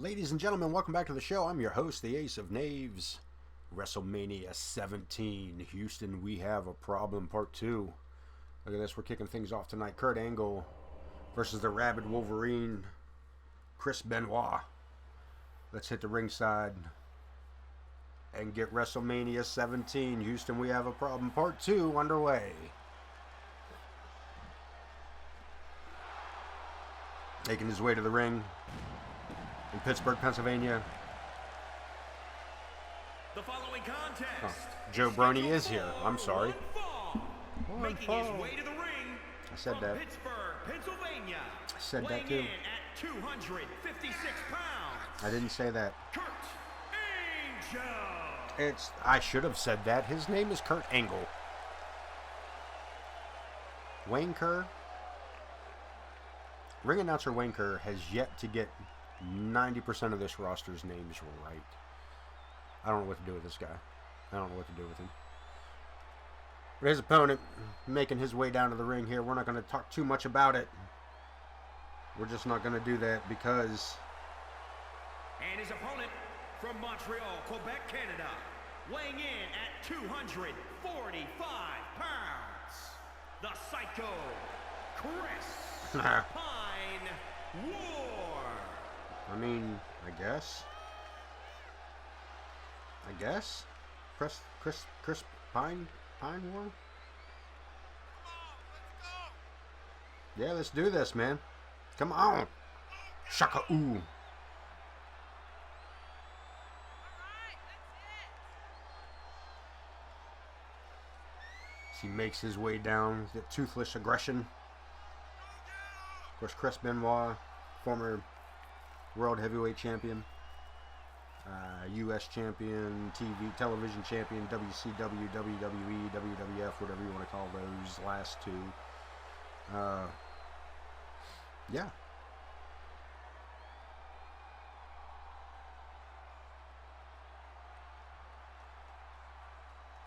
Ladies and gentlemen, welcome back to the show. I'm your host, the Ace of Knaves. WrestleMania 17, Houston, we have a problem, part 2. Look at this, we're kicking things off tonight. Kurt Angle versus the Rabid Wolverine, Chris Benoit. Let's hit the ringside and get WrestleMania 17, Houston, we have a problem, part 2 underway. Making his way to the ring in Pittsburgh, Pennsylvania. The following contest. Joe Brony is here. I'm sorry. Making his way to the ring. I said that. Pittsburgh, Pennsylvania. I said that too. In at 256 pounds. I didn't say that. Kurt Angle. I should have said that. His name is Kurt Angle. Wayne Kerr. Ring announcer Wayne Kerr has yet to get 90% of this roster's names right. I don't know what to do with this guy. I don't know what to do with him. But his opponent making his way down to the ring here. We're not going to talk too much about it. We're just not going to do that because... And his opponent from Montreal, Quebec, Canada, weighing in at 245 pounds, the Psycho, Chris Pine War. I mean, I guess. Chris Pine War? Yeah, let's do this, man. Come on. Shaka ooh. He makes his way down, the toothless aggression. Of course, Chris Benoit, former World Heavyweight Champion, U.S. Champion, television champion, WCW, WWE, WWF, whatever you want to call those last two. Yeah.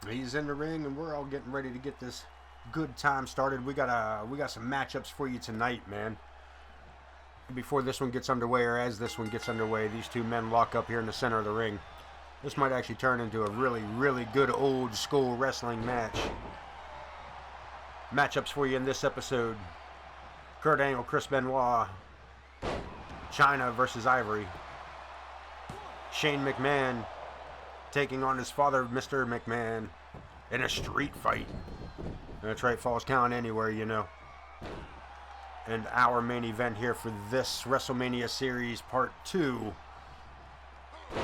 He's in the ring, and we're all getting ready to get this good time started. We got some matchups for you tonight, man. Before this one gets underway, or as this one gets underway, these two men lock up here in the center of the ring. This might actually turn into a really, really good old school wrestling match. Matchups for you in this episode: Kurt Angle, Chris Benoit, Chyna versus Ivory, Shane McMahon taking on his father, Mr. McMahon, in a street fight. That's right, Falls Count anywhere, you know. And our main event here for this WrestleMania series, part 2,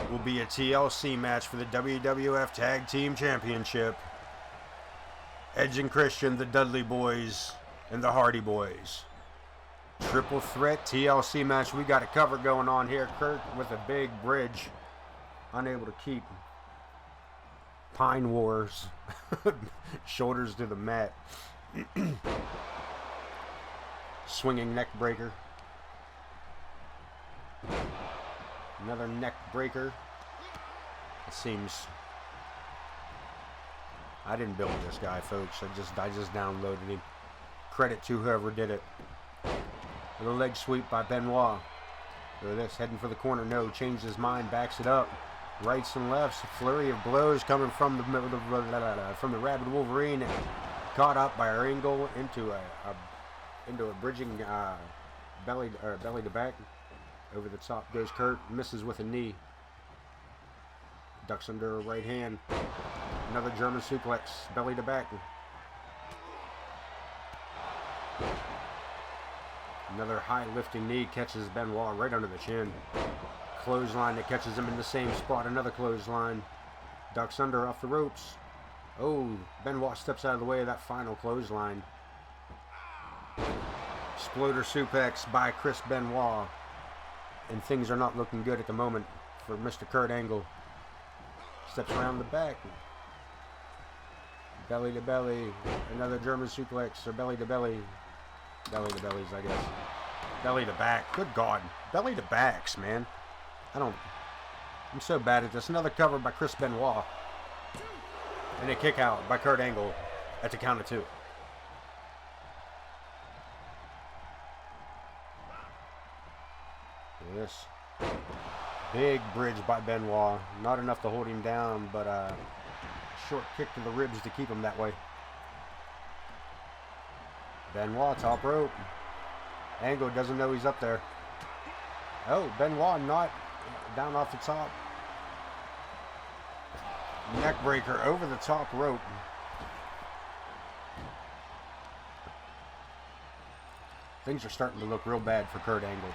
will be a TLC match for the WWF Tag Team Championship. Edge and Christian, the Dudley Boyz, and the Hardy Boys. Triple threat TLC match. We got a cover going on here. Kurt with a big bridge, unable to keep Pine War's shoulders to the mat. Swinging neck breaker. Another neck breaker. It seems I didn't build this guy, folks. I just downloaded him. Credit to whoever did it. With a leg sweep by Benoit. Look at this, heading for the corner. No, changed his mind, backs it up. Rights and lefts, a flurry of blows coming from the Rabid Wolverine. Caught up by our Angle into a bridging belly to back. Over the top goes Kurt, misses with a knee. Ducks under a right hand. Another German suplex, belly to back. Another high lifting knee catches Benoit right under the chin. Clothesline that catches him in the same spot. Another clothesline. Ducks under off the ropes. Oh, Benoit steps out of the way of that final clothesline. Exploder suplex by Chris Benoit. And things are not looking good at the moment for Mr. Kurt Angle. Steps around the back. Belly to belly. Another German suplex, or belly to belly. Belly to bellies, I guess. Belly to back. Good God. Belly to backs, man. I'm so bad at this. Another cover by Chris Benoit. And a kick out by Kurt Angle at the count of 2. Look at this. Big bridge by Benoit. Not enough to hold him down, but a short kick to the ribs to keep him that way. Benoit, top rope. Angle doesn't know he's up there. Oh, Benoit not down off the top. Neck breaker over the top rope. Things are starting to look real bad for Kurt Angle.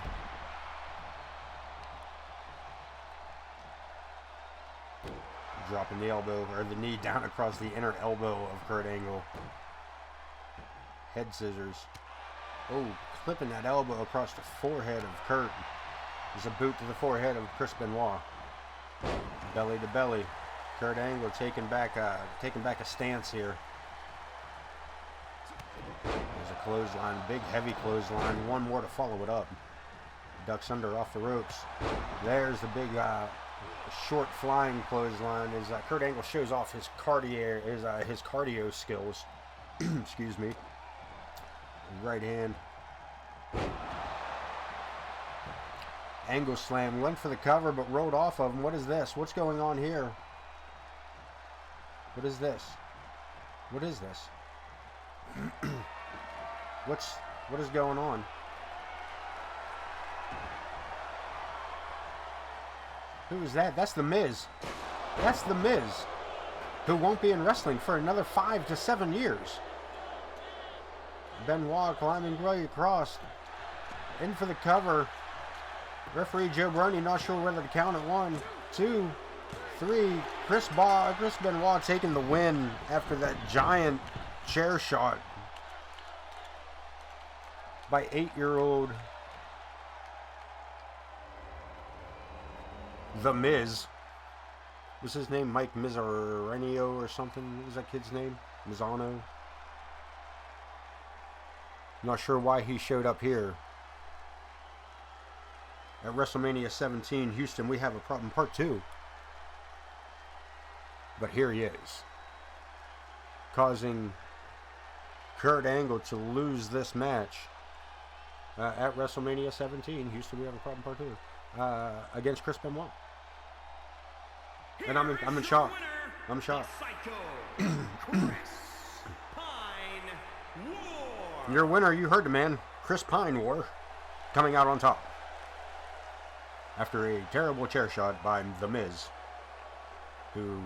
Dropping the elbow, or the knee down across the inner elbow of Kurt Angle. Head scissors. Oh, clipping that elbow across the forehead of Kurt. There's a boot to the forehead of Chris Benoit. Belly to belly. Kurt Angle taking back a stance here. There's a clothesline, big heavy clothesline. One more to follow it up. Ducks under off the ropes. There's the big short flying clothesline. As Kurt Angle shows off his cardio skills. Excuse me. Right hand. Angle slam, went for the cover but rolled off of him. What is this? What's going on here? What is this? What is this? What is going on? Who is that? That's The Miz. That's The Miz, who won't be in wrestling for another 5 to 7 years. Benoit climbing right across. In for the cover. Referee Joe Bruni not sure whether to count at 1, 2, 3. Chris Benoit taking the win after that giant chair shot by 8-year-old The Miz. Was his name Mike Mizarenio or something? What was that kid's name? Mizano? Not sure why he showed up here. At WrestleMania 17, Houston, we have a problem, part 2. But here he is, causing Kurt Angle to lose this match at WrestleMania 17. Houston, we have a problem, part 2, against Chris Benoit. And I'm in shock. I'm shocked. Your winner, you heard the man, Chris Pine War, coming out on top after a terrible chair shot by The Miz, who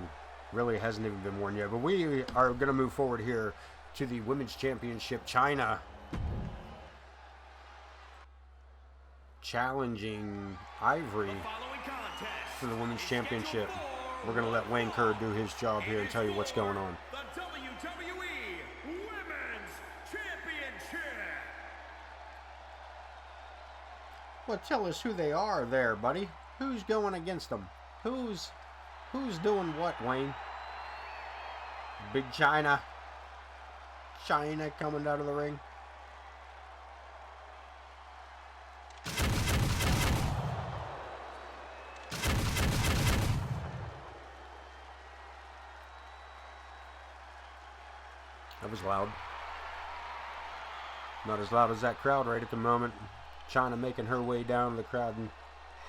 really hasn't even been warned yet. But we are going to move forward here to the Women's Championship. Chyna challenging Ivory for the Women's Championship. We're going to let Wayne Kerr do his job here and tell you what's going on. The WWE Women's Championship. Well, tell us who they are there, buddy. Who's going against them? Who's doing what, Wayne? Big Chyna. Chyna coming out of the ring. That was loud. Not as loud as that crowd right at the moment. Chyna making her way down the crowd, and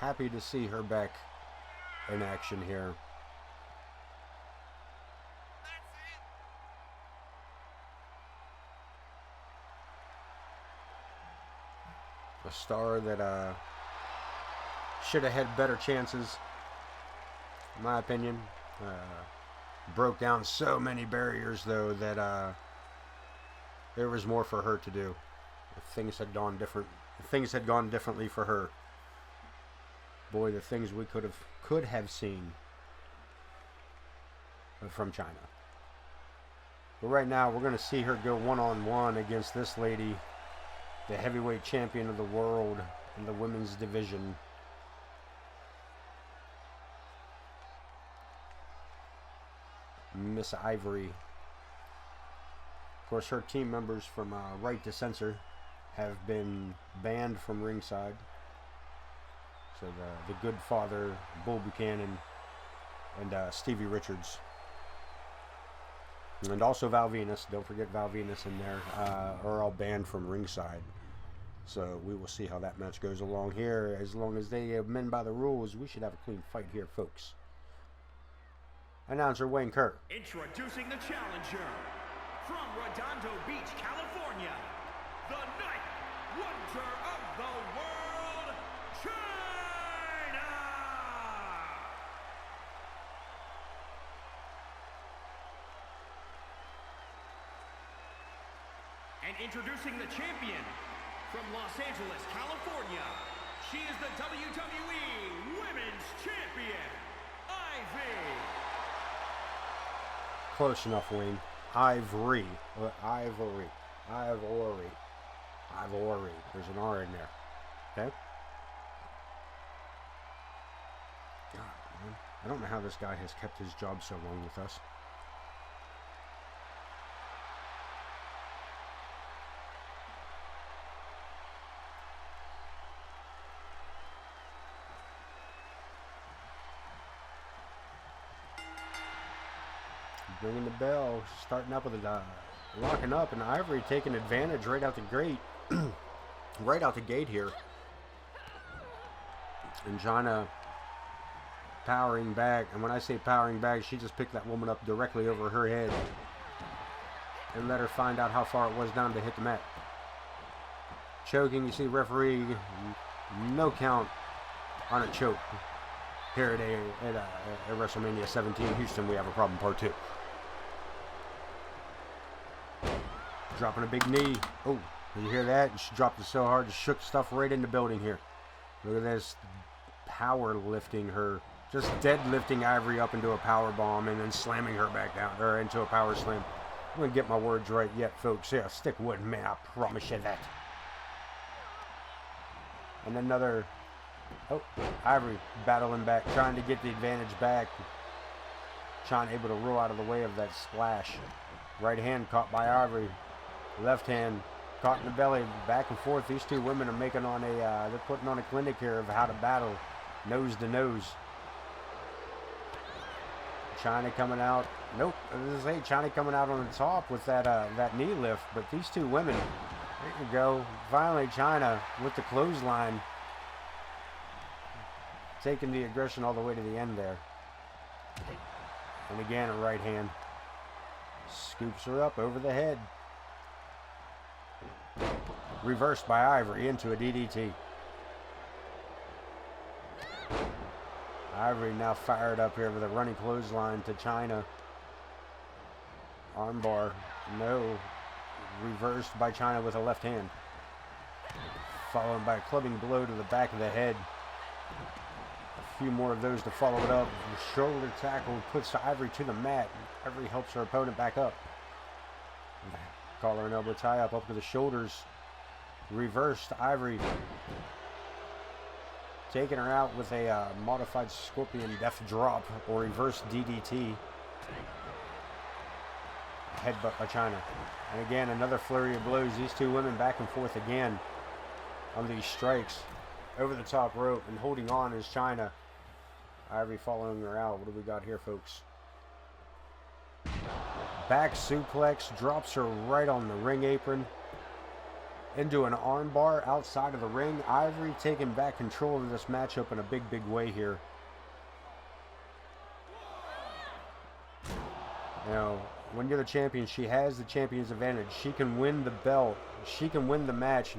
happy to see her back in action here. A star that should have had better chances, in my opinion. Broke down so many barriers, though, that there was more for her to do. If things had gone differently for her. Boy, the things we could have seen from Chyna. But right now, we're going to see her go one-on-one against this lady, the heavyweight champion of the world in the women's division. Miss Ivory. Of course, her team members from Right to Censor have been banned from ringside. So the good father, Bull Buchanan, and Stevie Richards. And also Val Venus, don't forget Val Venus in there, are all banned from ringside. So we will see how that match goes along here. As long as they amend by the rules, we should have a clean fight here, folks. Announcer Wayne Kirk. Introducing the challenger from Redondo Beach, California, the Night Wonder of the World, Chyna! And introducing the champion from Los Angeles, California, she is the WWE Women's Champion, Ivory. Close enough, Wayne. Ivory. Ivory. Ivory. Ivory. There's an R in there. Okay? God, man. I don't know how this guy has kept his job so long with us. Ringing the bell, starting up with a locking up, and Ivory taking advantage right out the gate, right out the gate here. And Chyna powering back, and when I say powering back, she just picked that woman up directly over her head and let her find out how far it was down to hit the mat. Choking, you see referee, no count on a choke. Here at WrestleMania 17 Houston, we have a problem, part 2. Dropping a big knee. Oh, you hear that? She dropped it so hard, it shook stuff right in the building here. Look at this. Power lifting her. Just deadlifting Ivory up into a power bomb and then slamming her back down, or into a power slam. I'm going to get my words right yet, folks. Yeah, stick with me, I promise you that. And another... Oh, Ivory battling back, trying to get the advantage back. Chyna able to roll out of the way of that splash. Right hand caught by Ivory. Left hand caught in the belly. Back and forth. These two women are making on a, they're putting on a clinic here of how to battle nose to nose. Chyna coming out. Nope. This is Chyna coming out on the top with that that knee lift. But these two women, there you go. Finally, Chyna with the clothesline. Taking the aggression all the way to the end there. And again, a right hand. Scoops her up over the head. Reversed by Ivory into a DDT. Ivory now fired up here with a running clothesline to Chyna. Armbar. No. Reversed by Chyna with a left hand. Followed by a clubbing blow to the back of the head. A few more of those to follow it up. The shoulder tackle puts Ivory to the mat. Ivory helps her opponent back up. Collar and elbow tie up to the shoulders. Reversed Ivory. Taking her out with a modified Scorpion Death Drop or reverse DDT. Headbutt by Chyna. And again, another flurry of blows. These two women back and forth again on these strikes. Over the top rope and holding on is Chyna. Ivory following her out. What do we got here, folks? Back suplex. Drops her right on the ring apron. Into an armbar outside of the ring. Ivory taking back control of this matchup in a big, big way here. Now, when you're the champion, she has the champion's advantage. She can win the belt. She can win the match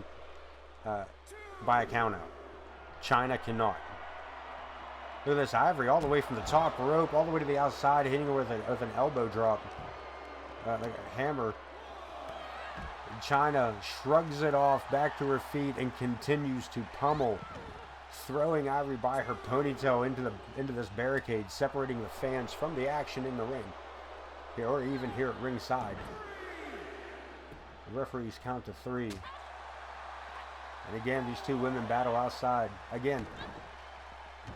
by a countout. Chyna cannot. Look at this, Ivory all the way from the top rope, all the way to the outside, hitting her with an elbow drop. Like a hammer. Chyna shrugs it off back to her feet and continues to pummel, throwing Ivory by her ponytail into this barricade, separating the fans from the action in the ring, or even here at ringside. The referees count to 3. And again, these two women battle outside. Again,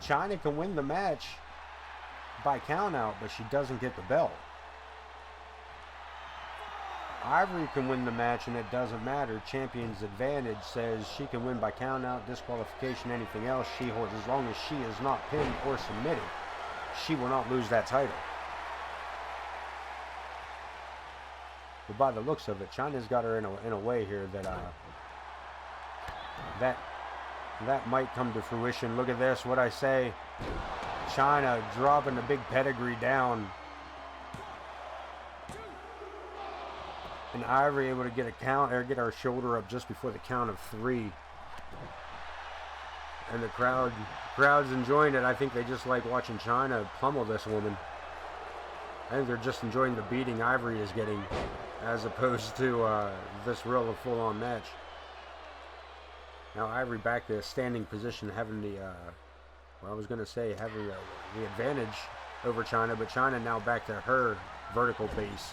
Chyna can win the match by countout, but she doesn't get the belt. Ivory can win the match, and it doesn't matter. Champion's advantage says she can win by countout, disqualification, anything else. As long as she is not pinned or submitted, she will not lose that title. But by the looks of it, Chyna's got her in a way here that That might come to fruition. Look at this, what I say. Chyna dropping the big pedigree down. And Ivory able to get a count, or get our shoulder up just before the count of 3. And the crowd's enjoying it. I think they just like watching Chyna pummel this woman. I think they're just enjoying the beating Ivory is getting, as opposed to this real full-on match. Now Ivory back to a standing position, having the, well, I was going to say having the advantage over Chyna, but Chyna now back to her vertical base.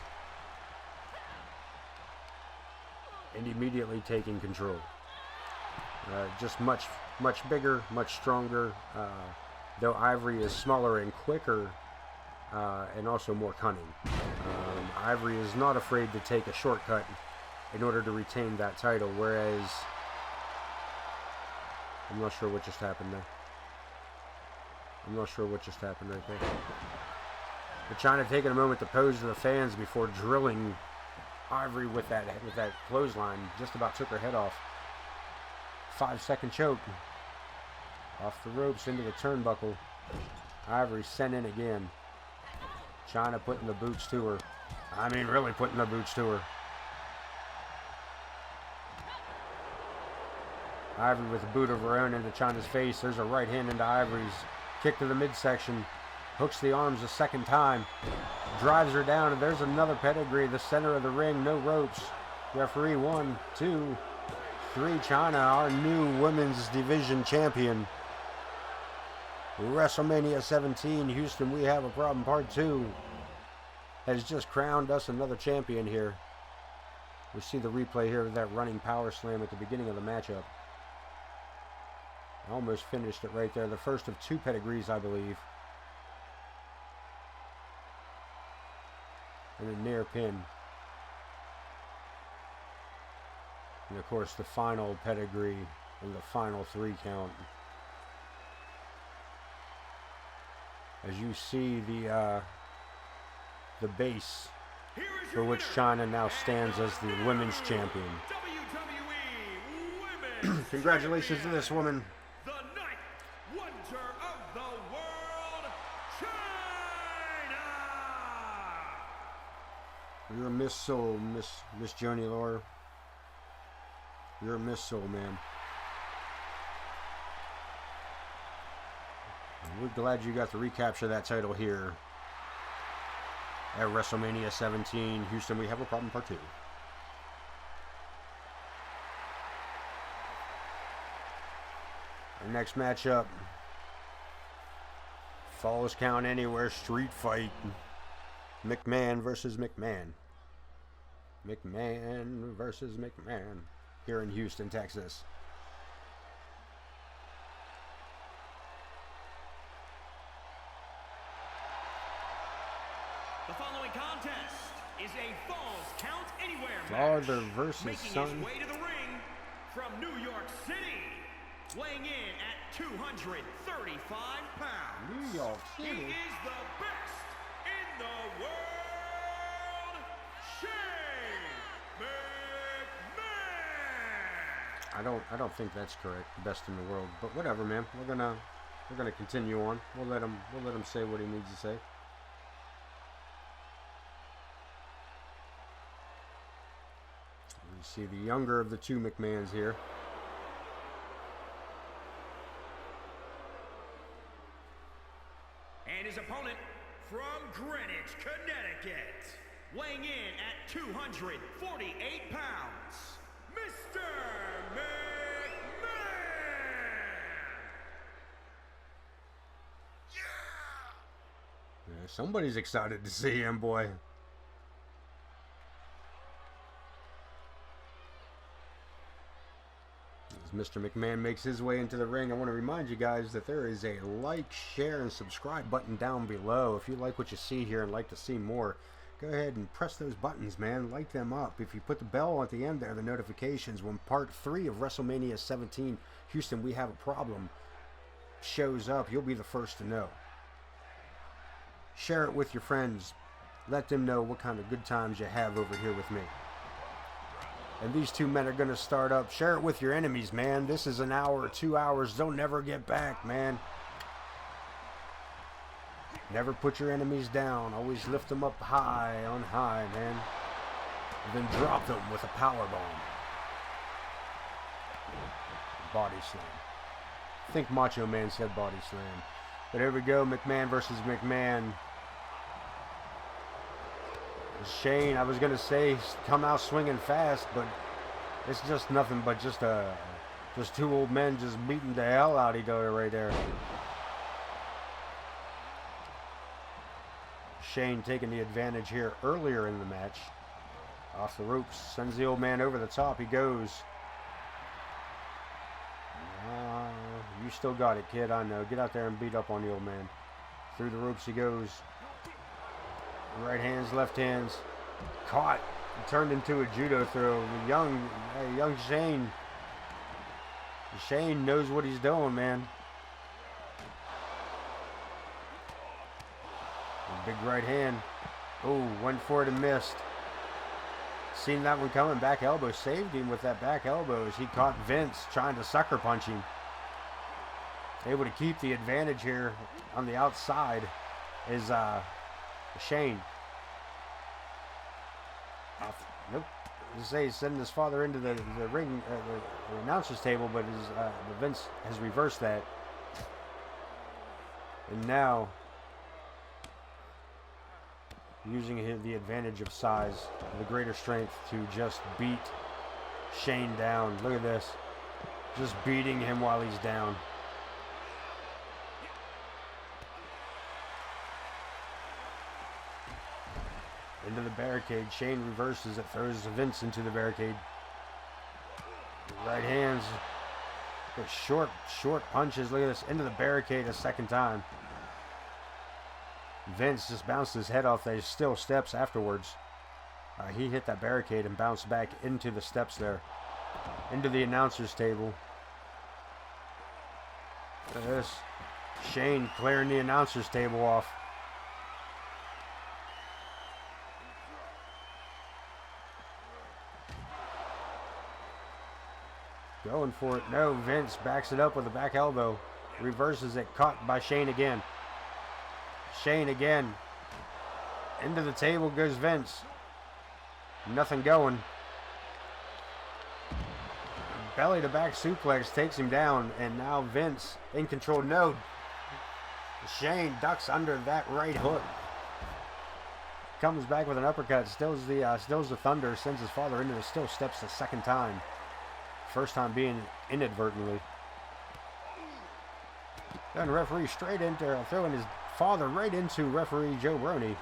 And immediately taking control. Just much bigger, much stronger. Though Ivory is smaller and quicker, and also more cunning. Ivory is not afraid to take a shortcut in order to retain that title, whereas I'm not sure what just happened there. I'm not sure what just happened right there. But Chyna taking a moment to pose to the fans before drilling Ivory with that clothesline. Just about took her head off. 5-second choke. Off the ropes into the turnbuckle. Ivory sent in again. Chyna putting the boots to her. I mean, really putting the boots to her. Ivory with a boot of her own into Chyna's face. There's a right hand into Ivory's. Kick to the midsection. Hooks the arms a second time. Drives her down, and there's another pedigree. The center of the ring, no ropes. Referee 1, 2, 3. Chyna, our new women's division champion. WrestleMania 17, Houston, we have a problem. Part 2 has just crowned us another champion here. We see the replay here of that running power slam at the beginning of the matchup. Almost finished it right there. The first of 2 pedigrees, I believe. And a near pin. And of course the final pedigree and the final 3 count. As you see the base for which Chyna now stands as the women's champion. Congratulations to this woman. The ninth wonder of the world, Chyna! You're a Miss Soul, Miss Joni Laura. You're a Miss Soul, man. We're glad you got to recapture that title here at WrestleMania 17. Houston, we have a problem, part 2. Our next matchup, Falls Count Anywhere street fight. McMahon versus McMahon. McMahon versus McMahon here in Houston, Texas. The following contest is a Falls Count Anywhere Father match. versus Making son. his way to the ring from New York City, weighing in at 235 pounds. New York City. He is the best in the world, Shane McMahon. I don't think that's correct. Best in the world, but whatever, man. We're gonna continue on. We'll let him say what he needs to say. You see the younger of the 2 McMahons here. And his opponent from Greenwich, Connecticut, weighing in at 248 pounds, Mr. McMahon! Yeah, somebody's excited to see him, boy. As Mr. McMahon makes his way into the ring, I want to remind you guys that there is a like, share, and subscribe button down below. If you like what you see here and like to see more, go ahead and press those buttons, man. Light them up. If you put the bell at the end there, the notifications, when part 3 of WrestleMania 17, Houston, we have a problem, shows up, you'll be the first to know. Share it with your friends. Let them know what kind of good times you have over here with me. And these two men are going to start up. Share it with your enemies, man. This is an hour, 2 hours. They'll never get back, man. Never put your enemies down. Always lift them up high on high, man. And then drop them with a power bomb. Body slam. I think Macho Man said body slam. But here we go. McMahon versus McMahon. Shane, I was going to say come out swinging fast, but it's just nothing but just two old men just beating the hell out of each other right there. Shane taking the advantage here earlier in the match. Off the ropes, sends the old man over the top. He goes. You still got it, kid. I know. Get out there and beat up on the old man. Through the ropes he goes. Right hands, left hands. Caught. He turned into a judo throw. Young Shane. Shane knows what he's doing, man. Big right hand. Oh, went for it and missed. Seen that one coming. Back elbow. Saved him with that back elbow as he caught Vince trying to sucker punch him. Able to keep the advantage here on the outside is Shane. Nope. As I say, he's sending his father into the ring, the announcer's table, but the Vince has reversed that. And now, using the advantage of size, the greater strength to just beat Shane down. Look at this. Just beating him while he's down. Into the barricade. Shane reverses it, throws Vince into the barricade. Right hands. But short punches. Look at this. Into the barricade a second time. Vince just bounced his head off. There's still steps afterwards. He hit that barricade and bounced back into the steps there. Into the announcer's table. Look at this. Shane clearing the announcer's table off. Going for it. No, Vince backs it up with a back elbow. Reverses it. Caught by Shane again. Shane again. Into the table goes Vince. Nothing going. Belly to back suplex takes him down. And now Vince in control. No. Shane ducks under that right hook. Comes back with an uppercut. Stills the thunder. Sends his father into the still steps the second time. First time being inadvertently. Then referee straight into throwing his father right into referee Joe Brony.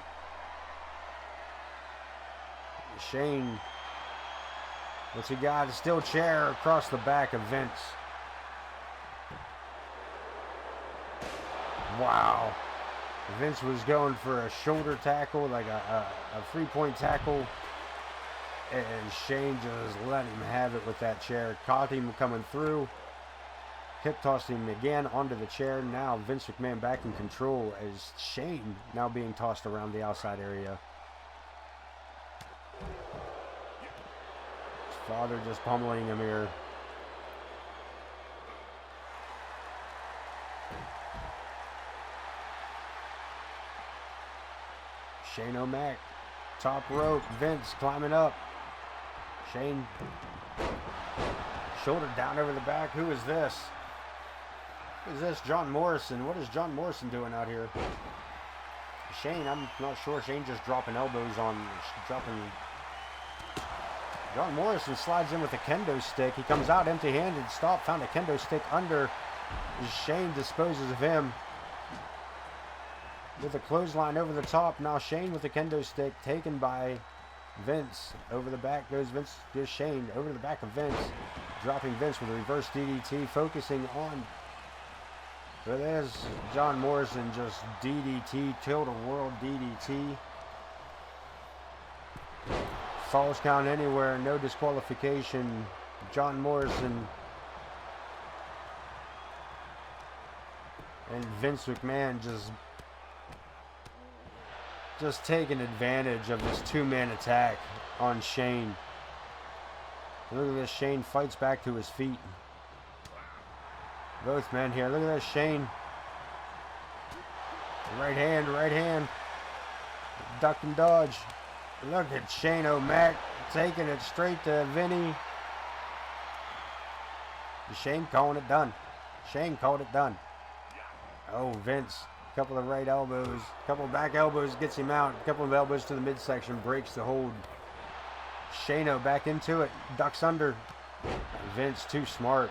Shane, what's he got? A steel chair across the back of Vince. Wow. Vince was going for a shoulder tackle, like a 3-point tackle. And Shane just let him have it with that chair. Caught him coming through. Hip tossed him again onto the chair. Now Vince McMahon back in control as Shane now being tossed around the outside area. His father just pummeling him here. Shane O'Mac, top rope. Vince climbing up. Shane, shoulder down over the back. Who is this? Who is this? John Morrison. What is John Morrison doing out here? Shane, I'm not sure. Shane just dropping elbows on, John Morrison slides in with a kendo stick. He comes out empty-handed. Stop, found a kendo stick under. Shane disposes of him with a clothesline over the top. Now Shane with the kendo stick taken by Vince. Over the back goes Vince, goes Shane over the back of Vince, dropping Vince with a reverse DDT, focusing on. But there's John Morrison, just DDT, tilt-a-world DDT. Falls count anywhere, no disqualification. John Morrison and Vince McMahon just taking advantage of this two-man attack on Shane. Look at this. Shane fights back to his feet. Both men here. Look at this. Shane. Right hand, right hand. Duck and dodge. Look at Shane O'Mac taking it straight to Vinny. Shane calling it done. Shane called it done. Oh, Vince. A couple of right elbows. A couple of back elbows gets him out. A couple of elbows to the midsection. Breaks the hold. Shane back into it. Ducks under. Vince too smart.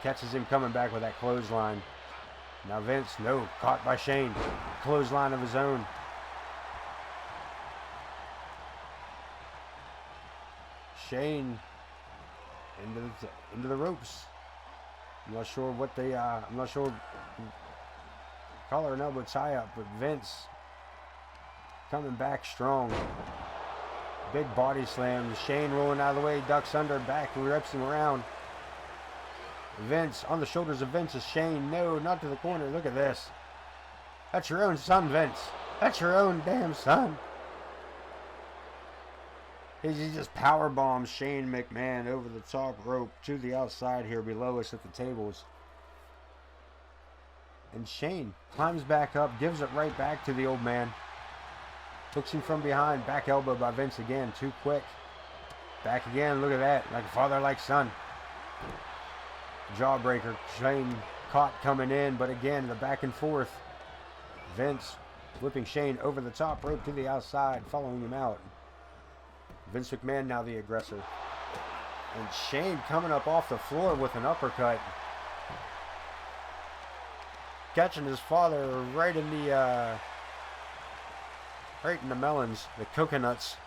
Catches him coming back with that clothesline. Now Vince, no. Caught by Shane. Clothesline of his own. Shane into the ropes. I'm not sure what they I'm not sure collar and elbow tie up, but Vince coming back strong. Big body slam. Shane rolling out of the way, ducks under, back, rips him around. Vince on the shoulders of Vince is Shane. No, not to the corner. Look at this. That's your own son, Vince. That's your own damn son. He just power bombs Shane McMahon over the top rope to the outside here below us at the tables. And Shane climbs back up, gives it right back to the old man. Hooks him from behind. Back elbow by Vince again. Too quick. Back again. Look at that. Like father, like son. Jawbreaker. Shane caught coming in, but again, the back and forth. Vince whipping Shane over the top rope to the outside, following him out. Vince McMahon now the aggressor. And Shane coming up off the floor with an uppercut. Catching his father right in the melons, the coconuts.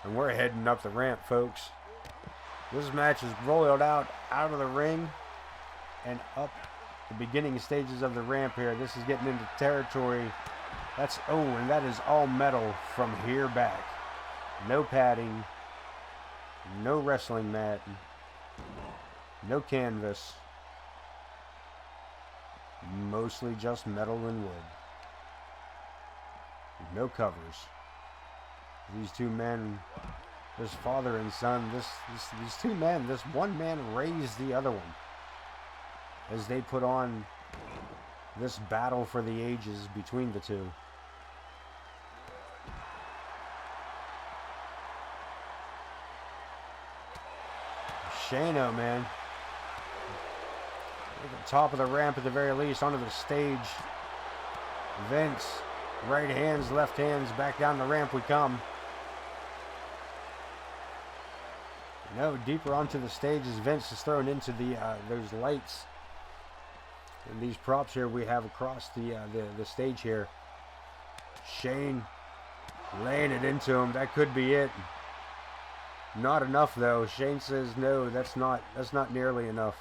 And we're heading up the ramp, folks. This match is rolled out of the ring and up the beginning stages of the ramp here. This is getting into territory. And that is all metal from here back. No padding, no wrestling mat, no canvas. Mostly just metal and wood. No covers. These two men, this father and son, these two men, this one man raised the other one as they put on this battle for the ages between the two. Shano, man. At the top of the ramp at the very least, onto the stage. Vince, right hands, left hands, back down the ramp we come. No, deeper onto the stage as Vince is thrown into the those lights. And these props here we have across the stage here. Shane laying it into him. That could be it. Not enough though. Shane says no, that's not nearly enough.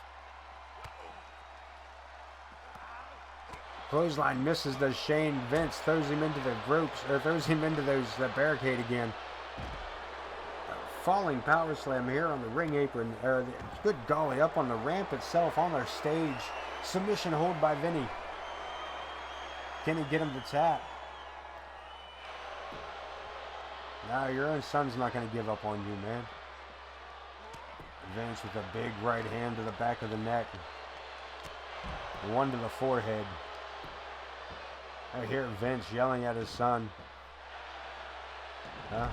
Clothesline misses, does Shane. Vince throws him into the ropes, or throws him into that barricade again. Falling power slam here on the ring apron. Good golly, up on the ramp itself, on our stage. Submission hold by Vinny. Can he get him to tap? No, your own son's not going to give up on you, man. Vince with a big right hand to the back of the neck. One to the forehead. I hear Vince yelling at his son. Huh?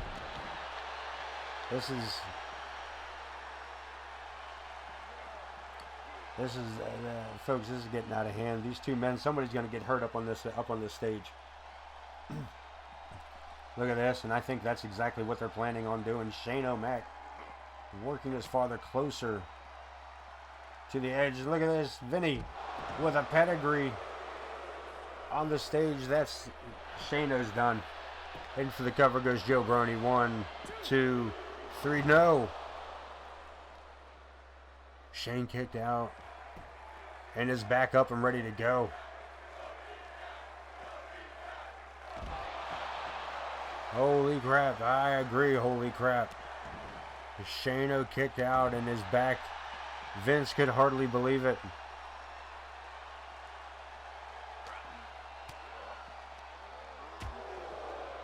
Folks, this is getting out of hand. These two men, somebody's going to get hurt up on this stage. Look at this, and I think that's exactly what they're planning on doing. Shane O'Mac working his father closer to the edge. Look at this, Vinny with a pedigree on the stage. That's Shano's done. In for the cover goes Joe Brony. 1, 2, 3. No. Shane kicked out and is back up and ready to go. Holy crap. I agree. Holy crap. Shano kicked out and is back. Vince could hardly believe it.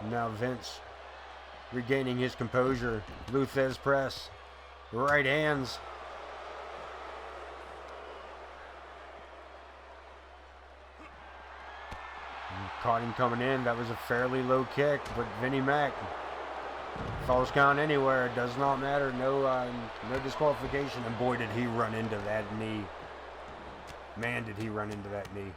Now Vince regaining his composure. Luthez press. Right hands. Caught him coming in. That was a fairly low kick, but Vinnie Mac, falls count anywhere, it does not matter. No disqualification. And boy, did he run into that knee. Man, did he run into that knee.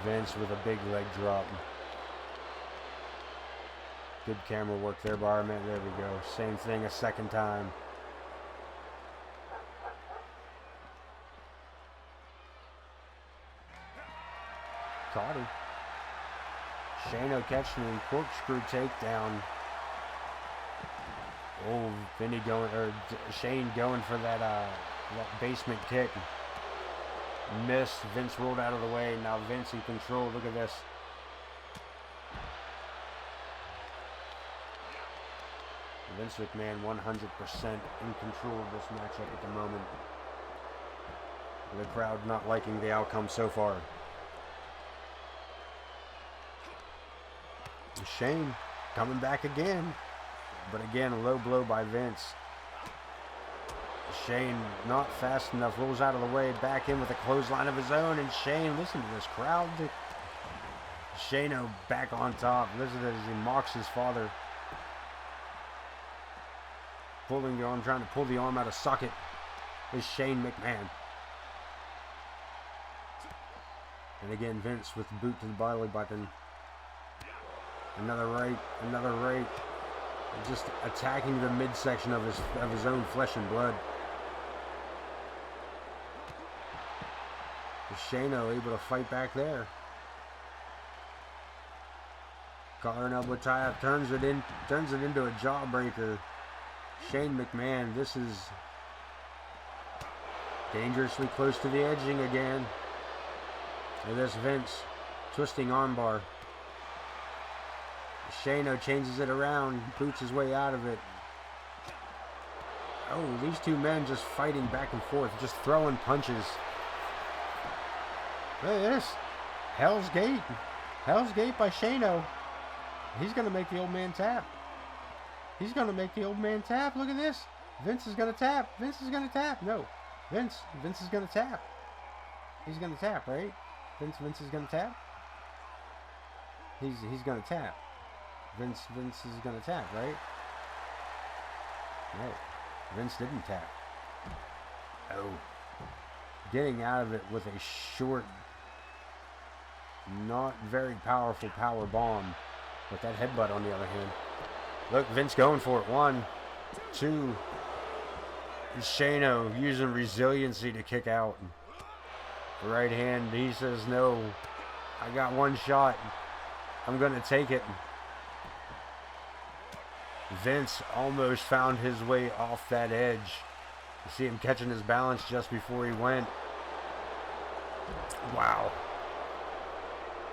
Vince with a big leg drop. Good camera work there, Barman. There we go. Same thing a second time. Caught him. Shano catching him. Corkscrew takedown. Oh, Vinny going, or Shane going for that basement kick. Missed. Vince rolled out of the way. Now Vince in control. Look at this. Vince McMahon 100% in control of this matchup at the moment. The crowd not liking the outcome so far. Shane coming back again. But again, a low blow by Vince. Shane not fast enough, rolls out of the way, back in with a clothesline of his own, and Shane, listen to this crowd. Shano back on top. Listen to this as he mocks his father. Pulling the arm, trying to pull the arm out of socket is Shane McMahon. And again, Vince with the boot to the belly button. Another right, another right. Just attacking the midsection of his own flesh and blood. Shano able to fight back there. Collar and elbow tie up, turns it into a jawbreaker. Shane McMahon, this is dangerously close to the edging again. And this Vince twisting armbar. Shano changes it around, boots his way out of it. Oh, these two men just fighting back and forth, just throwing punches. Look at this. Hell's Gate. Hell's Gate by Shano. He's going to make the old man tap. He's going to make the old man tap. Look at this. Vince is going to tap. Vince is going to tap. No. Vince is going to tap. He's going to tap, right? Vince is going to tap. He's going to tap. Vince is going to tap, right? No. Vince didn't tap. Oh. Getting out of it with a short, not very powerful power bomb. With that headbutt on the other hand. Look, Vince going for it. 1, 2. Shano using resiliency to kick out. Right hand, he says, no. I got one shot. I'm going to take it. Vince almost found his way off that edge. You see him catching his balance just before he went. Wow.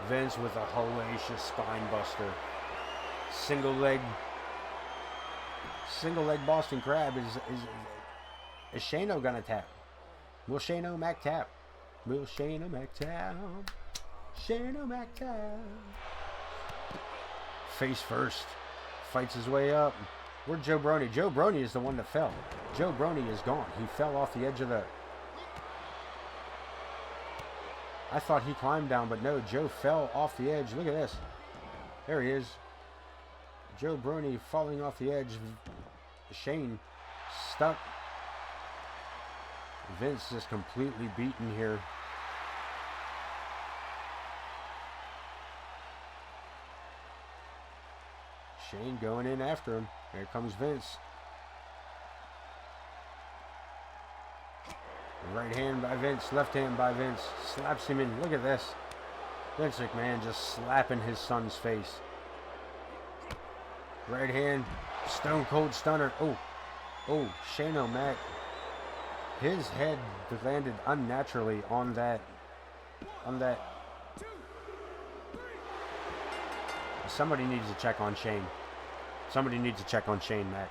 Vince with a hellacious spine buster. Single leg Boston Crab. Is Shano gonna tap? Will Shano Mac tap? Will Shano Mac tap? Shano Mac tap. Face first. Fights his way up. Where'd Joe Brony? Joe Brony is the one that fell. Joe Brony is gone. He fell off the edge of the... I thought he climbed down, but no, Joe fell off the edge. Look at this. There he is. Joe Brony falling off the edge. Shane stuck. Vince just completely beaten here. Shane going in after him. Here comes Vince. Right hand by Vince, left hand by Vince. Slaps him in. Look at this. Vince McMahon just slapping his son's face. Right hand, stone cold stunner. Oh, Shane O'Mac. His head landed unnaturally on that. Somebody needs to check on Shane. Somebody needs to check on Shane Mac.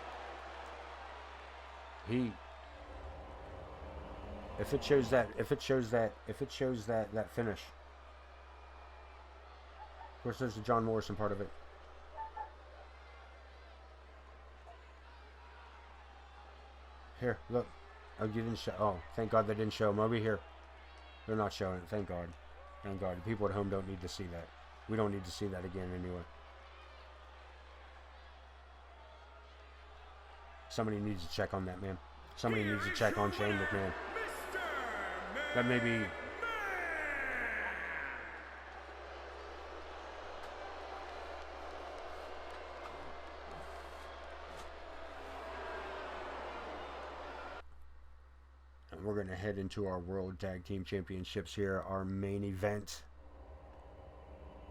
If it shows that finish. Of course, there's the John Morrison part of it. Here, look. Oh, you didn't show. Oh, thank God they didn't show them over here. They're not showing it. Thank God. Thank God. The people at home don't need to see that. We don't need to see that again anyway. Somebody needs to check on that, man. Somebody needs to check on Shane McMahon. That may be... And we're going to head into our World Tag Team Championships here. Our main event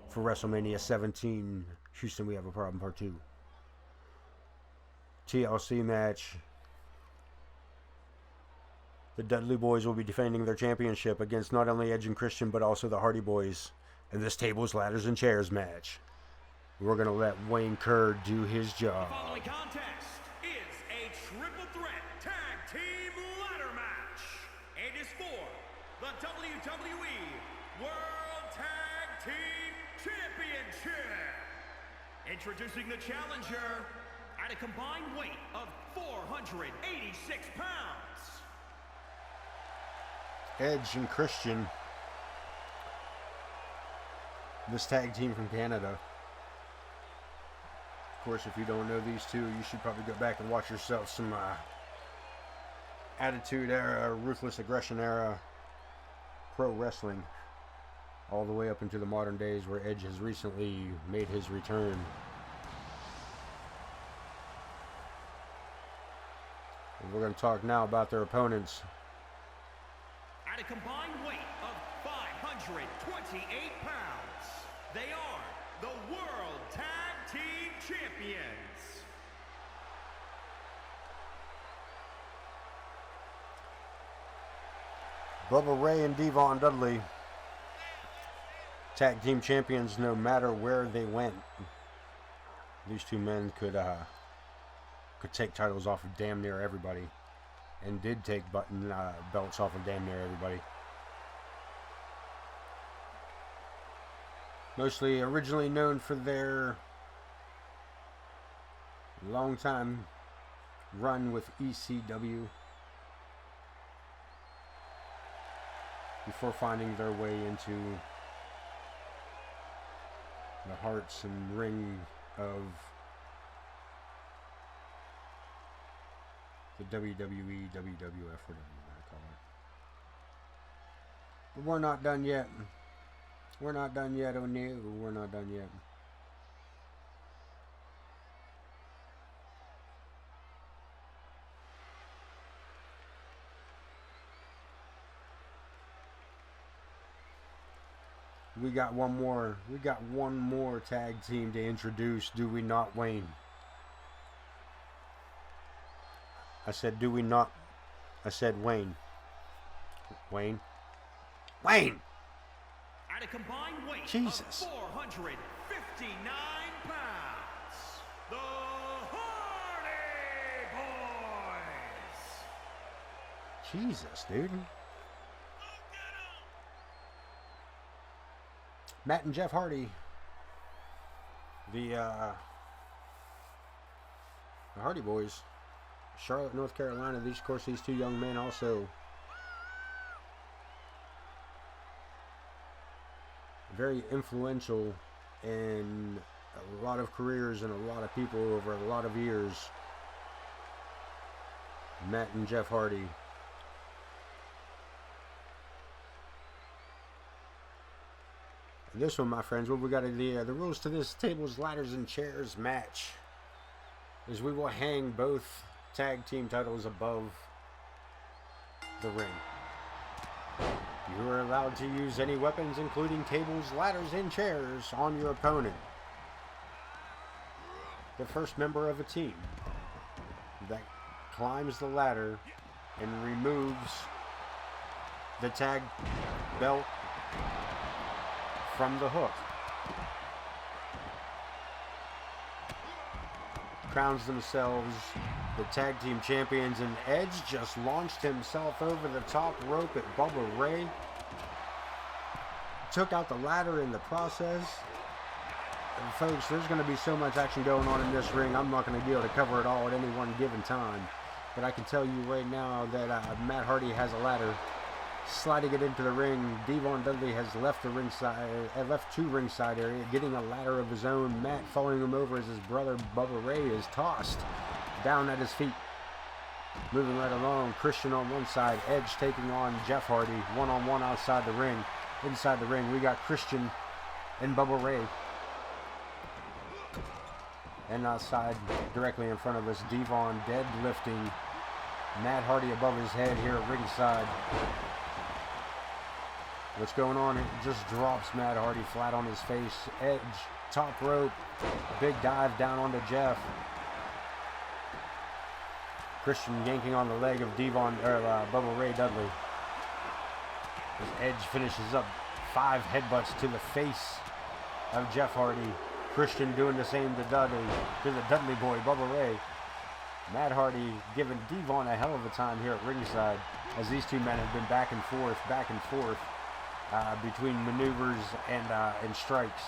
for WrestleMania 17. Houston, we have a problem, part 2. TLC match. The Dudley Boyz will be defending their championship against not only Edge and Christian, but also the Hardy Boyz in this tables, ladders, and chairs match. We're going to let Wayne Kerr do his job. The following contest is a triple threat tag team ladder match. It is for the WWE World Tag Team Championship. Introducing the challenger at a combined weight of 486 pounds. Edge and Christian. This tag team from Canada. Of course, if you don't know these two, you should probably go back and watch yourself some Attitude Era, Ruthless Aggression Era pro wrestling. All the way up into the modern days where Edge has recently made his return. And we're going to talk now about their opponents. At a combined weight of 528 pounds, they are the World Tag Team Champions. Bubba Ray and Devon Dudley, tag team champions no matter where they went. These two men could take titles off of damn near everybody. And did take belts off of damn near everybody. Mostly originally known for their long time run with ECW. Before finding their way into the hearts and ring of the WWE, WWF, whatever you want to call it. But we're not done yet. We're not done yet, oh no, we're not done yet. We got one more tag team to introduce, do we not, Wayne? I said, do we not? I said, Wayne. Wayne? Wayne! At a combined weight Jesus. of 459 pounds, the Hardy Boyz. Jesus, dude. Matt and Jeff Hardy. The Hardy Boyz. Charlotte, North Carolina. These, of course, these two young men also very influential in a lot of careers and a lot of people over a lot of years. Matt and Jeff Hardy. And this one, my friends, what we got the rules to this tables, ladders, and chairs match is we will hang both tag team titles above the ring. You are allowed to use any weapons, including tables, ladders, and chairs, on your opponent. The first member of a team that climbs the ladder and removes the tag belt from the hook crowns themselves the tag team champions, and Edge just launched himself over the top rope at Bubba Ray. Took out the ladder in the process. And folks, there's going to be so much action going on in this ring, I'm not going to be able to cover it all at any one given time. But I can tell you right now that Matt Hardy has a ladder. Sliding it into the ring, Devon Dudley has left the ringside, left to ringside area, getting a ladder of his own. Matt following him over as his brother Bubba Ray is tossed down at his feet. Moving right along, Christian on one side, Edge taking on Jeff Hardy, one-on-one outside the ring. Inside the ring, we got Christian and Bubba Ray. And outside, directly in front of us, Devon deadlifting Matt Hardy above his head here at ringside. What's going on? It just drops Matt Hardy flat on his face. Edge, top rope, big dive down onto Jeff. Christian yanking on the leg of Bubba Ray Dudley. As Edge finishes up 5 headbutts to the face of Jeff Hardy. Christian doing the same to Dudley, to the Dudley boy, Bubba Ray. Matt Hardy giving Devon a hell of a time here at ringside, as these two men have been back and forth, between maneuvers and strikes.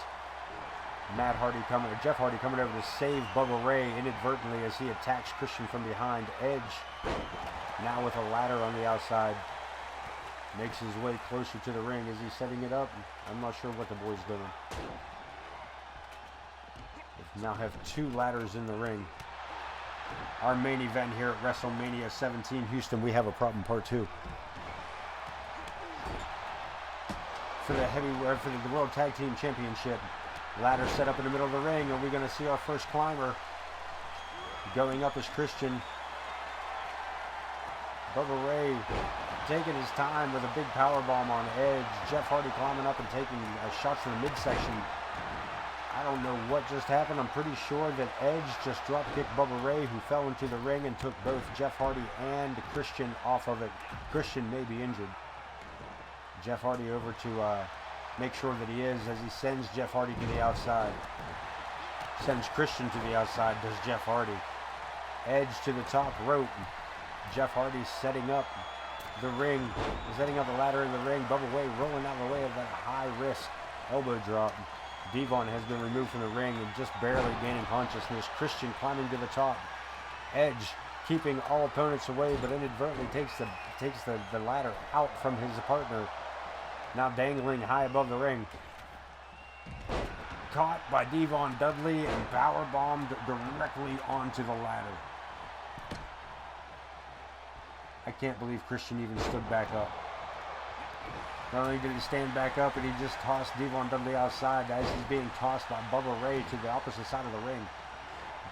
Jeff Hardy coming over to save Bubba Ray inadvertently as he attacks Christian from behind. Edge, now with a ladder on the outside, makes his way closer to the ring. Is he setting it up? I'm not sure what the boy's doing. We now have 2 ladders in the ring. Our main event here at WrestleMania 17 Houston, we have a problem, part 2. For the World Tag Team Championship. Ladder set up in the middle of the ring. Are we going to see our first climber? Going up is Christian. Bubba Ray taking his time with a big powerbomb on Edge. Jeff Hardy climbing up and taking shots to the midsection. I don't know what just happened. I'm pretty sure that Edge just drop-kicked Bubba Ray, who fell into the ring and took both Jeff Hardy and Christian off of it. Christian may be injured. Jeff Hardy over to make sure that he is, as he sends Jeff Hardy to the outside. Sends Christian to the outside, does Jeff Hardy. Edge to the top rope. Jeff Hardy setting up the ring, setting up the ladder in the ring. Bubba Ray rolling out of the way of that high-risk elbow drop. Devon has been removed from the ring and just barely gaining consciousness. Christian climbing to the top. Edge keeping all opponents away, but inadvertently takes the ladder out from his partner. Now dangling high above the ring. Caught by Devon Dudley and powerbombed directly onto the ladder. I can't believe Christian even stood back up. Not only did he stand back up, but he just tossed Devon Dudley outside as he's being tossed by Bubba Ray to the opposite side of the ring.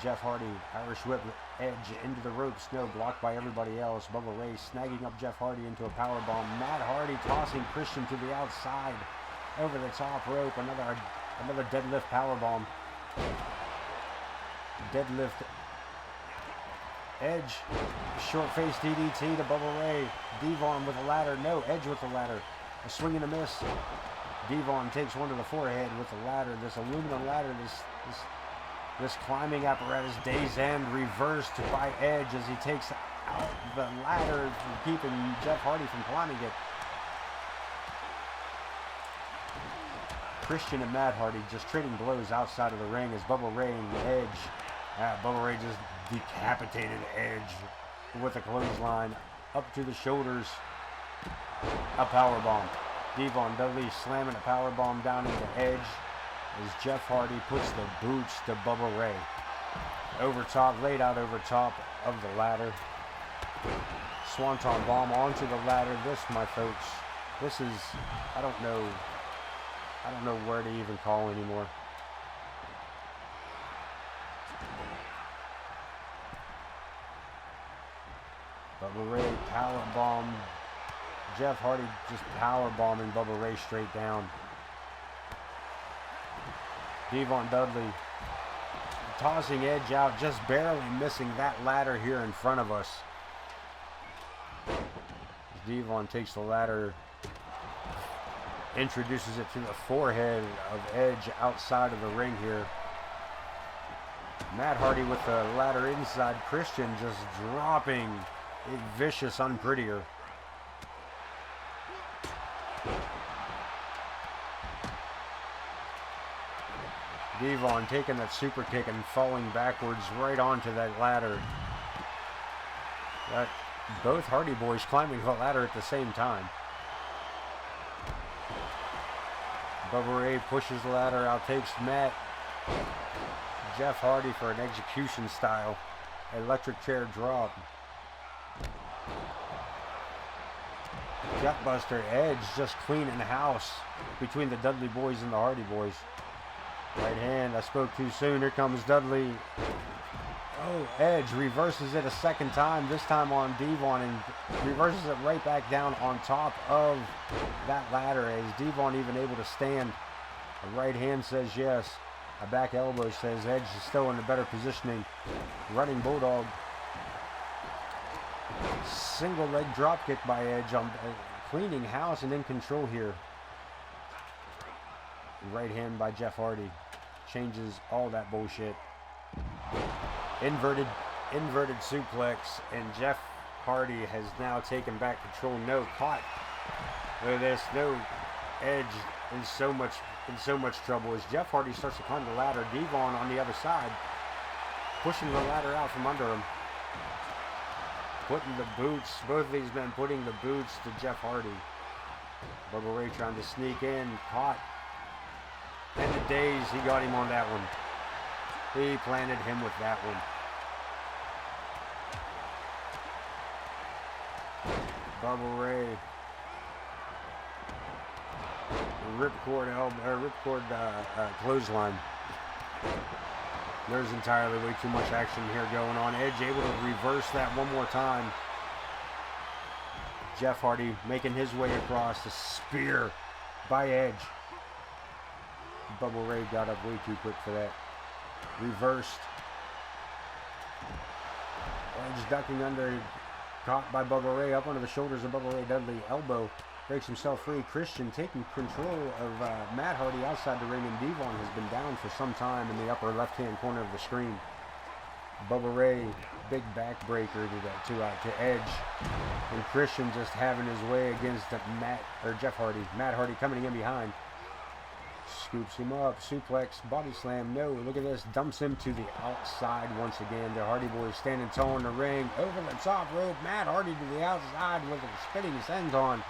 Jeff Hardy, Irish whip Edge into the ropes, no, blocked by everybody else. Bubba Ray snagging up Jeff Hardy into a powerbomb. Matt Hardy tossing Christian to the outside over the top rope. Another deadlift powerbomb. Deadlift. Edge, short face DDT to Bubba Ray. Devon with a ladder. No, Edge with the ladder. A swing and a miss. Devon takes one to the forehead with the ladder. This aluminum ladder, this climbing apparatus, day's end, reversed by Edge as he takes out the ladder, keeping Jeff Hardy from climbing it. Christian and Matt Hardy just trading blows outside of the ring as Bubba Ray and Edge. Bubba Ray just decapitated Edge with a clothesline up to the shoulders. A powerbomb. Devon Dudley slamming a powerbomb down into Edge as Jeff Hardy puts the boots to Bubba Ray. Over top, laid out over top of the ladder. Swanton bomb onto the ladder. This, my folks, this is, I don't know where to even call anymore. Bubba Ray power bomb. Jeff Hardy just power bombing Bubba Ray straight down. Devon Dudley tossing Edge out, just barely missing that ladder here in front of us. Devon takes the ladder, introduces it to the forehead of Edge outside of the ring here. Matt Hardy with the ladder inside. Christian just dropping a vicious unprettier. Devon taking that super kick and falling backwards right onto that ladder. Both Hardy Boys climbing the ladder at the same time. Bubba Ray pushes the ladder out, takes Matt. Jeff Hardy for an execution style electric chair drop. Gutbuster. Edge just cleaning house between the Dudley Boys and the Hardy Boys. Right hand, I spoke too soon. Here comes Dudley. Oh, Edge reverses it a second time, this time on Devon, and reverses it right back down on top of that ladder. Is Devon even able to stand? A right hand says yes. A back elbow says Edge is still in a better positioning. Running Bulldog. Single leg drop kick by Edge on cleaning house and in control here. Right hand by Jeff Hardy. Changes all that bullshit. Inverted suplex, and Jeff Hardy has now taken back control. No, caught. Look at this. No, Edge in so much trouble as Jeff Hardy starts to climb the ladder. Devon on the other side, pushing the ladder out from under him. Putting the boots, both of these men putting the boots to Jeff Hardy. Bubba Ray trying to sneak in, caught. And the days, he got him on that one. He planted him with that one. Bubba Ray. Ripcord clothesline. There's entirely way too much action here going on. Edge able to reverse that one more time. Jeff Hardy making his way across. The spear by Edge. Bubba Ray got up way too quick for that. Reversed. Edge ducking under. Caught by Bubba Ray up under the shoulders of Bubba Ray Dudley. Elbow. Breaks himself free. Christian taking control of Matt Hardy outside the ring, and Devon has been down for some time in the upper left-hand corner of the screen. Bubba Ray, big backbreaker to Edge, and Christian just having his way against Jeff Hardy. Matt Hardy coming in behind, scoops him up, suplex, body slam. No, look at this, dumps him to the outside once again. The Hardy Boys standing tall in the ring, over the top rope. Matt Hardy to the outside with a spinning senton.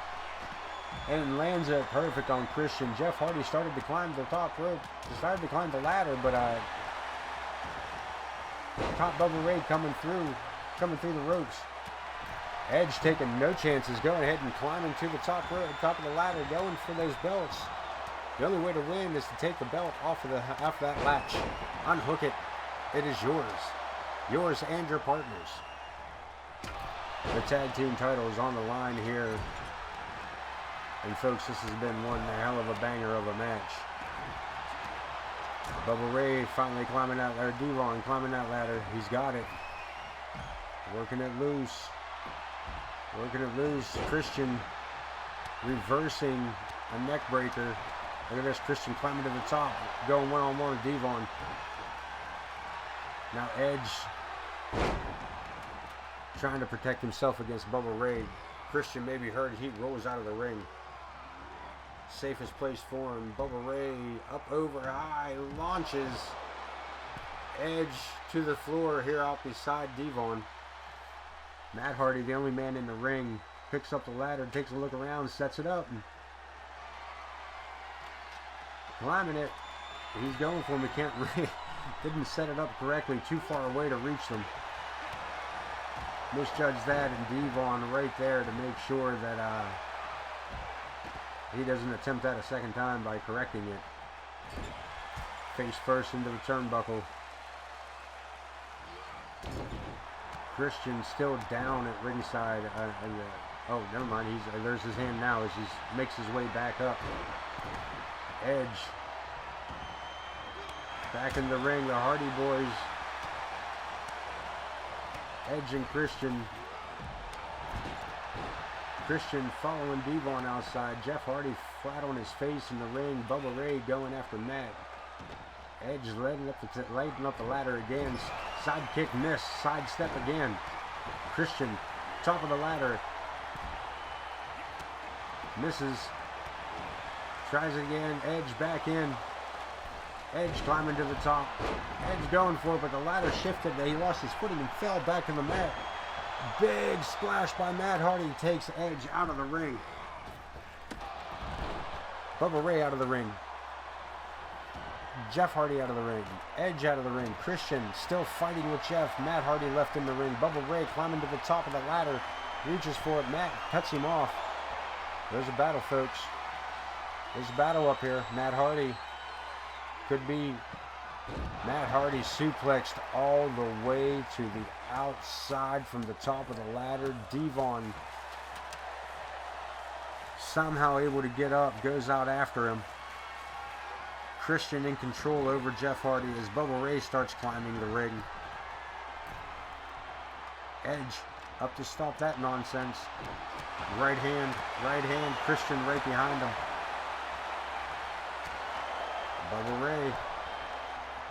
And lands it perfect on Christian. Jeff Hardy started to climb the top rope. Started to climb the ladder, but caught Bubba Ray coming through the ropes. Edge taking no chances, going ahead and climbing to the top of the ladder, going for those belts. The only way to win is to take the belt off that latch. Unhook it. It is yours and your partners. The tag team title is on the line here. And folks, this has been one hell of a banger of a match. Bubba Ray finally climbing that ladder. Devon climbing that ladder. He's got it. Working it loose. Christian reversing a neck breaker. Look at this. Christian climbing to the top. Going one-on-one with Devon. Now Edge trying to protect himself against Bubba Ray. Christian may be hurt. He rolls out of the ring. Safest place for him. Bubba Ray up over high, launches Edge to the floor here out beside Devon. Matt Hardy, the only man in the ring, picks up the ladder, takes a look around, sets it up. And climbing it. He's going for him. He can't really, didn't set it up correctly, too far away to reach them. Misjudged that, and Devon right there to make sure that he doesn't attempt that a second time by correcting it. Face first into the turnbuckle. Christian still down at ringside. Oh, never mind. There's his hand now as he makes his way back up. Edge back in the ring. The Hardy Boys. Edge and Christian. Christian following Devon outside. Jeff Hardy flat on his face in the ring. Bubba Ray going after Matt. Edge lighting up the ladder again. Side kick miss. Side step again. Christian, top of the ladder. Misses. Tries it again. Edge back in. Edge climbing to the top. Edge going for it, but the ladder shifted. He lost his footing and fell back in the mat. Big splash by Matt Hardy takes Edge out of the ring. Bubba Ray out of the ring. Jeff Hardy out of the ring. Edge out of the ring. Christian still fighting with Jeff. Matt Hardy left in the ring. Bubba Ray climbing to the top of the ladder. Reaches for it. Matt cuts him off. There's a battle, folks. There's a battle up here. Matt Hardy could be. Matt Hardy suplexed all the way to the outside from the top of the ladder. Devon somehow able to get up, goes out after him. Christian in control over Jeff Hardy as Bubba Ray starts climbing the ring. Edge up to stop that nonsense. Right hand, Christian right behind him. Bubba Ray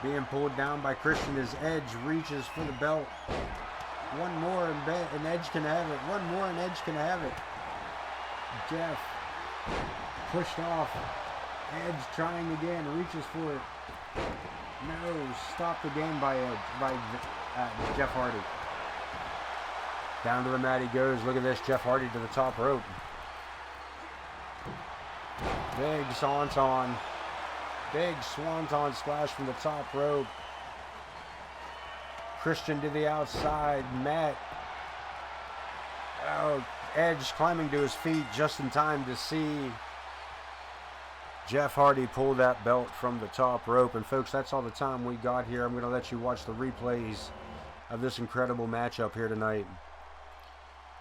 being pulled down by Christian as Edge reaches for the belt. One more and Edge can have it. One more and Edge can have it. Jeff pushed off. Edge trying again, reaches for it. No, stopped again by Jeff Hardy. Down to the mat he goes. Look at this, Jeff Hardy to the top rope. Big swanton. Big swanton splash from the top rope. Christian to the outside. Matt. Oh, Edge climbing to his feet just in time to see Jeff Hardy pull that belt from the top rope. And folks, that's all the time we got here. I'm going to let you watch the replays of this incredible matchup here tonight.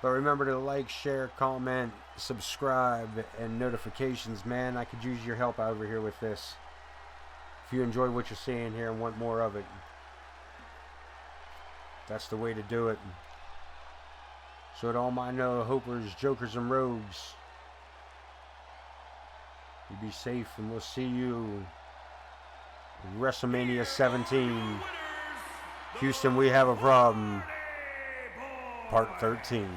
But remember to like, share, comment, subscribe, and notifications. Man, I could use your help over here with this. If you enjoy what you're seeing here and want more of it, that's the way to do it. So to all my no-hopers, jokers, and rogues, you be safe, and we'll see you in WrestleMania 17. Houston, we have a problem. Part 13.